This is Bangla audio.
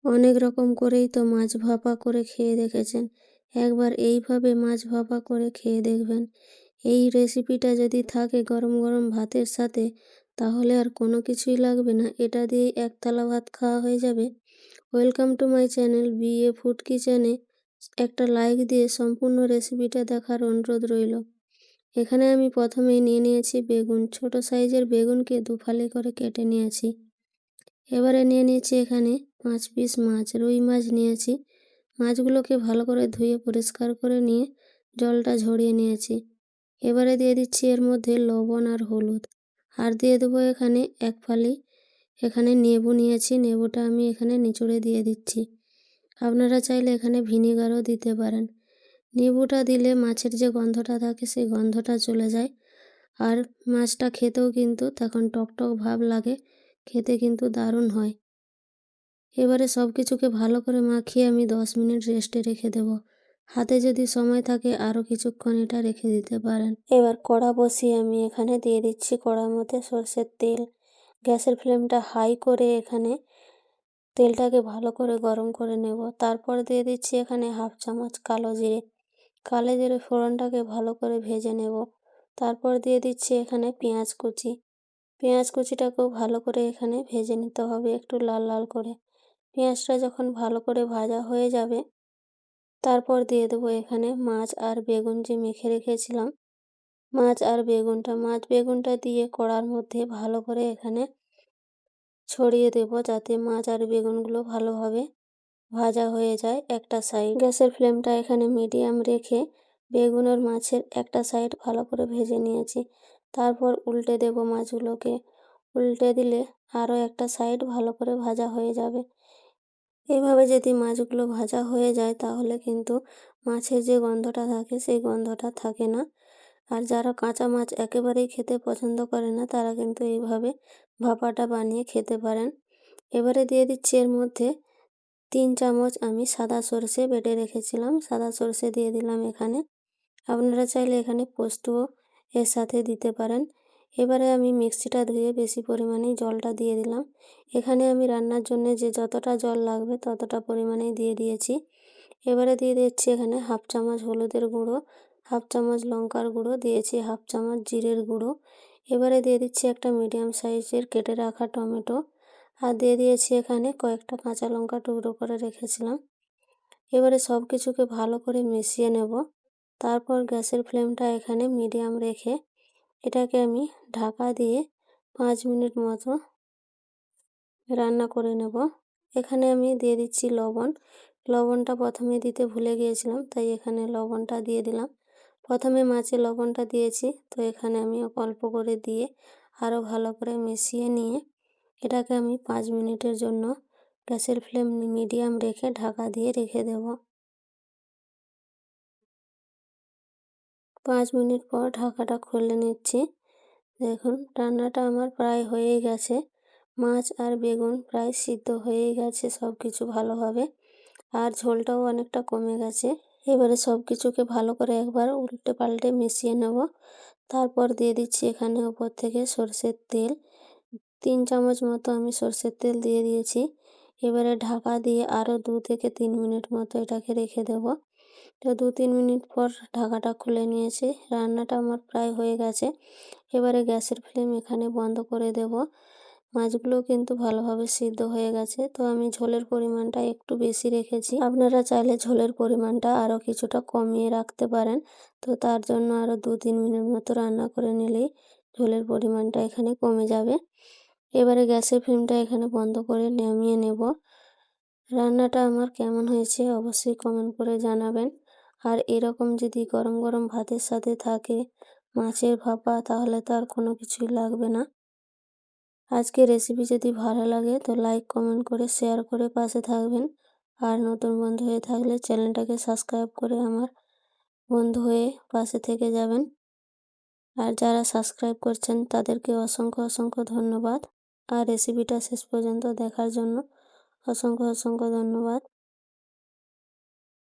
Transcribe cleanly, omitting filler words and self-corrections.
অনেক রকম করেই তো মাছ ভাপা করে খেয়ে দেখেছেন। একবার এইভাবে মাছ ভাপা করে খেয়ে দেখবেন। এই রেসিপিটা যদি থাকে গরম গরম ভাতের সাথে, তাহলে আর কোনো কিছুই লাগবে না, এটা দিয়েই এক থালা ভাত খাওয়া হয়ে যাবে। Welcome to my channel BA food কিচেনে। একটা লাইক দিয়ে সম্পূর্ণ রেসিপিটা দেখার অনুরোধ রইল। এখানে আমি প্রথমেই নিয়ে নিয়েছি বেগুন। ছোট সাইজের বেগুনকে দুফালি করে কেটে নিয়েছি। এবারে নিয়ে নিয়েছি এখানে 5 পিস মাছ, রুই মাছ নিয়েছি। মাছগুলোকে ভালো করে ধুয়ে পরিষ্কার করে নিয়ে জলটা ঝরিয়ে নিয়েছি। এবারে দিয়ে দিচ্ছি এর মধ্যে লবণ আর হলুদ, আর দিয়ে দেবো এখানে এক ফালি এখানে লেবু নিয়েছি। লেবুটা আমি এখানে নিচড়ে দিয়ে দিচ্ছি। আপনারা চাইলে এখানে ভিনেগারও দিতে পারেন। লেবুটা দিলে মাছের যে গন্ধটা থাকে সেই গন্ধটা চলে যায়, আর মাছটা খেতেও কিন্তু তখন টকটক ভাব লাগে, খেতে কিন্তু দারুণ হয়। এবারে সব কিছুকে ভালো করে মাখিয়ে আমি 10 মিনিট রেস্টে রেখে দেব। হাতে যদি সময় থাকে আরও কিছুক্ষণ এটা রেখে দিতে পারেন। এবার কড়া বসিয়ে আমি এখানে দিয়ে দিচ্ছি কড়ার মধ্যে সরষের তেল। গ্যাসের ফ্লেমটা হাই করে এখানে তেলটাকে ভালো করে গরম করে নেব। তারপর দিয়ে দিচ্ছি এখানে 1/2 চামচ কালো জিরে। কালো জিরে ফোড়নটাকে ভালো করে ভেজে নেব। তারপর দিয়ে দিচ্ছি এখানে পেঁয়াজ কুচি। পেঁয়াজ কুচিটাকেও ভালো করে এখানে ভেজে নিতে হবে একটু লাল লাল করে। পেঁয়াজটা যখন ভালো করে ভাজা হয়ে যাবে, তারপর দিয়ে দেবো এখানে মাছ আর বেগুন যে মেখে রেখেছিলাম। মাছ বেগুনটা দিয়ে কড়ার মধ্যে ভালো করে এখানে ছড়িয়ে দেব, যাতে মাছ আর বেগুনগুলো ভালোভাবে ভাজা হয়ে যায়। একটা সাইড গ্যাসের ফ্লেমটা এখানে মিডিয়াম রেখে বেগুন আর মাছের একটা সাইড ভালো করে ভেজে নিয়েছি। তারপর উল্টে দেব মাছগুলোকে। উল্টে দিলে আরও একটা সাইড ভালো করে ভাজা হয়ে যাবে। এভাবে যদি মাছগুলো ভাজা হয়ে যায় তাহলে কিন্তু মাছের যে গন্ধটা থাকে সেই গন্ধটা থাকে না। আর যারা কাঁচা মাছ একেবারেই খেতে পছন্দ করে না, তারা কিন্তু এইভাবে ভাপাটা বানিয়ে খেতে পারেন। এবারে দিয়ে দিচ্ছি এর মধ্যে 3 চামচ আমি সাদা সর্ষে বেটে রেখেছিলাম, সাদা সর্ষে দিয়ে দিলাম এখানে। আপনারা চাইলে এখানে পোস্তও এর সাথে দিতে পারেন। এবারে আমি মিক্সিটা ধুয়ে বেশি পরিমাণেই জলটা দিয়ে দিলাম। এখানে আমি রান্নার জন্য যে যতটা জল লাগবে ততটা পরিমাণেই দিয়ে দিয়েছি। এবারে দিয়ে দিচ্ছি এখানে 1/2 চামচ হলুদের গুঁড়ো, 1/2 চামচ লঙ্কার গুঁড়ো দিয়েছি, 1/2 চামচ জিরের গুঁড়ো। এবারে দিয়ে দিচ্ছি একটা মিডিয়াম সাইজের কেটে রাখা টমেটো, আর দিয়ে দিয়েছি এখানে কয়েকটা কাঁচা লঙ্কা টুকরো করে রেখেছিলাম। এবারে সব কিছুকে ভালো করে মিশিয়ে নেব। তারপর গ্যাসের ফ্লেমটা এখানে মিডিয়াম রেখে এটাকে আমি ঢাকা দিয়ে 5 মিনিট মতো রান্না করে নেব। এখানে আমি দিয়ে দিচ্ছি লবণ। লবণটা প্রথমে দিতে ভুলে গিয়েছিলাম, তাই এখানে লবণটা দিয়ে দিলাম। প্রথমে মাছে লবণটা দিয়েছি, তো এখানে আমি অল্প করে দিয়ে আরও ভালো করে মিশিয়ে নিয়ে এটাকে আমি 5 মিনিটের জন্য গ্যাসের ফ্লেম মিডিয়াম রেখে ঢাকা দিয়ে রেখে দেব। 5 মিনিট পর ঢাকাটা খুলে নিচ্ছি। দেখুন রান্নাটা আমার প্রায় হয়েই গেছে। মাছ আর বেগুন প্রায় সিদ্ধ হয়েই গেছে সব কিছু ভালোভাবে, আর ঝোলটাও অনেকটা কমে গেছে। এবারে সব কিছুকে ভালো করে একবার উল্টে পাল্টে মিশিয়ে নেব। তারপর দিয়ে দিচ্ছি এখানে উপর থেকে সরষের তেল। 3 চামচ মতো আমি সরষের তেল দিয়ে দিয়েছি। এবারে ঢাকা দিয়ে আরও 2 থেকে 3 মিনিট মতো এটাকে রেখে দেব। তো 2-3 মিনিট পর ঢাকাটা খুলে নিয়েছি। রান্নাটা আমার প্রায় হয়ে গেছে। এবারে গ্যাসের ফ্লেম এখানে বন্ধ করে দেব। মাছগুলো কিন্তু ভালোভাবে সিদ্ধ হয়ে গেছে, তো আমি ঝোলের পরিমাণটা একটু বেশি রেখেছি। আপনারা চাইলে ঝোলের পরিমাণটা আরও কিছুটা কমিয়ে রাখতে পারেন। তো তার জন্য আরও 2-3 মিনিট মতো রান্না করে নিলেই ঝোলের পরিমাণটা এখানে কমে যাবে। এবারে গ্যাসের ফ্লেমটা এখানে বন্ধ করে নামিয়ে নেব। রান্নাটা আমার কেমন হয়েছে অবশ্যই কমেন্ট করে জানাবেন। আর এরকম যদি গরম গরম ভাতের সাথে থাকে মাছের ভাপা, তাহলে তো আর কোনো কিছুই লাগবে না। আজকের রেসিপি যদি ভালো লাগে তো লাইক কমেন্ট করে শেয়ার করে পাশে থাকবেন। আর নতুন বন্ধু হয়ে থাকলে চ্যানেলটাকে সাবস্ক্রাইব করে আমার বন্ধু হয়ে পাশে থেকে যাবেন। আর যারা সাবস্ক্রাইব করছেন তাদেরকে অসংখ্য অসংখ্য ধন্যবাদ। আর রেসিপিটা শেষ পর্যন্ত দেখার জন্য অসংখ্য অসংখ্য ধন্যবাদ।